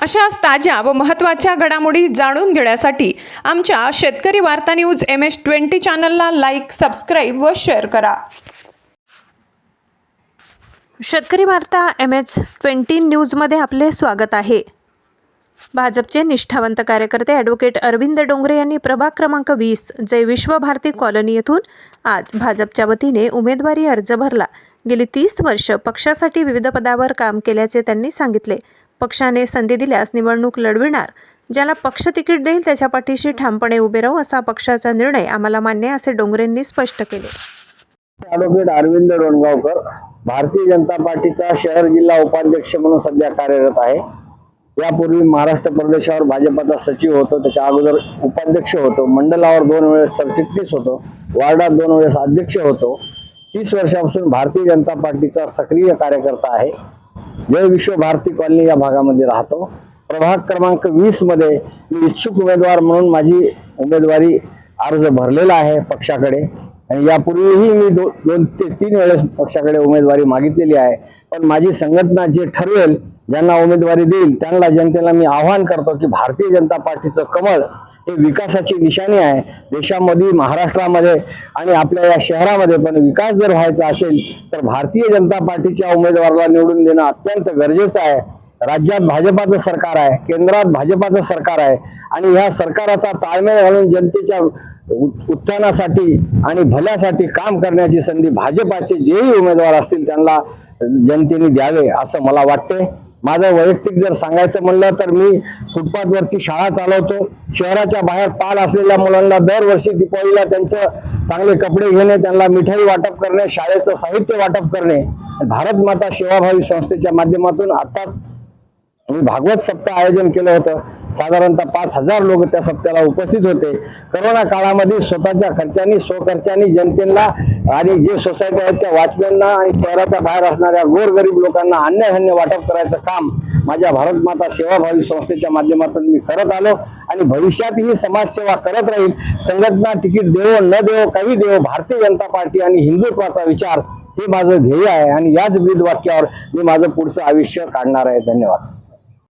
अशाच ताज्या व महत्त्वाच्या घडामोडी जाणून घेण्यासाठी आमच्या शेतकरी वार्ता न्यूज MS-20 चॅनलला लाईक, सबस्क्राईब व शेअर करा। शेतकरी वार्ता MS-20 न्यूजमध्ये आपले स्वागत आहे। भाजपचे निष्ठावंत कार्यकर्ते ॲडव्होकेट अरविंद डोंगरे यांनी प्रभाग क्रमांक 20 जय विश्व भारती कॉलनी येथून आज भाजपच्या वतीने उमेदवारी अर्ज भरला। गेली 30 वर्ष पक्षासाठी विविध पदावर काम केल्याचे त्यांनी सांगितले। पक्षाने संधी दिल्यास निवडणूक लढविणार, ज्याला पक्ष तिकीट देईल त्याच्या पाठीशी ठामपणे उभे राहू असा पक्षाचा निर्णय आम्हाला मान्य असे डोंगरेंनी स्पष्ट केले। ॲडव्होकेट अरविंद डोणगावकर भारतीय जनता पार्टीचा शहर जिल्हा उपाध्यक्ष म्हणून सध्या कार्यरत आहे। यापूर्वी महाराष्ट्र प्रदेशावर भाजपचा सचिव होतो, त्याच्या अगोदर उपाध्यक्ष होतो, मंडलावर 2 वेळेस सरचिटणीस होतो, वार्डात 2 वेळेस अध्यक्ष होतो। 30 वर्षापासून भारतीय जनता पार्टीचा सक्रिय कार्यकर्ता आहे। जय विश्व भारती कॉलनी या भागामध्ये राहतो। प्रभाग क्रमांक 20 मध्ये मी इच्छुक उमेदवार म्हणून माझी उमेदवारी अर्ज भरलेला आहे पक्षाकडे, आणि यापूर्वीही मी 2 ते 3 वेळेस पक्षाकडे उमेदवारी मागितलेली आहे। पण माझी संघटना जे ठरवेल, ज्यांना उमेदवारी देईल त्यांना जनतेला मी आवाहन करतो की भारतीय जनता पार्टीचं कमळ हे विकासाची निशाणी आहे। देशामध्ये, महाराष्ट्रामध्ये आणि आपल्या या शहरामध्ये पण विकास जर व्हायचा असेल तर भारतीय जनता पार्टीच्या उमेदवाराला निवडून देणं अत्यंत गरजेचं आहे। राज्यात भाजपाचं सरकार आहे, केंद्रात भाजपाचं सरकार आहे, आणि ह्या सरकाराचा ताळमेळ घालून जनतेच्या उत्थानासाठी आणि भल्यासाठी काम करण्याची संधी भाजपाचे जेही उमेदवार असतील त्यांना जनतेने द्यावे असं मला वाटते। माझं वैयक्तिक जर सांगायचं म्हणलं तर मी फुटपाथवरची शाळा चालवतो। शहराच्या बाहेर पाल असलेल्या मुलांना दरवर्षी दिवाळीला त्यांचं चांगले कपडे घेणे, त्यांना मिठाई वाटप करणे, शाळेचं साहित्य वाटप करणे। भारत माता सेवाभावी संस्थेच्या माध्यमातून आताच मी भागवत सप्ताह आयोजन केलं होतं। साधारणतः 5000 लोक त्या सप्त्याला उपस्थित होते। कोरोना काळामध्ये स्वतःच्या खर्चानी, स्वखर्चानी जनतेला आणि जे सोसायटी आहेत त्या वॉचमॅनना आणि शहराच्या बाहेर असणाऱ्या गोरगरीब लोकांना अन्नधान्य वाटप करायचं काम माझ्या भारत माता सेवाभावी संस्थेच्या माध्यमातून मी करत आलो, आणि भविष्यातही समाजसेवा करत राहील। संघटना तिकीट देवो न देवो, काही देवो, भारतीय जनता पार्टी आणि हिंदुत्वाचा विचार हे माझं ध्येय आहे, आणि याच ब्रीद वाक्यावर मी माझं पुढचं आयुष्य काढणार आहे। धन्यवाद।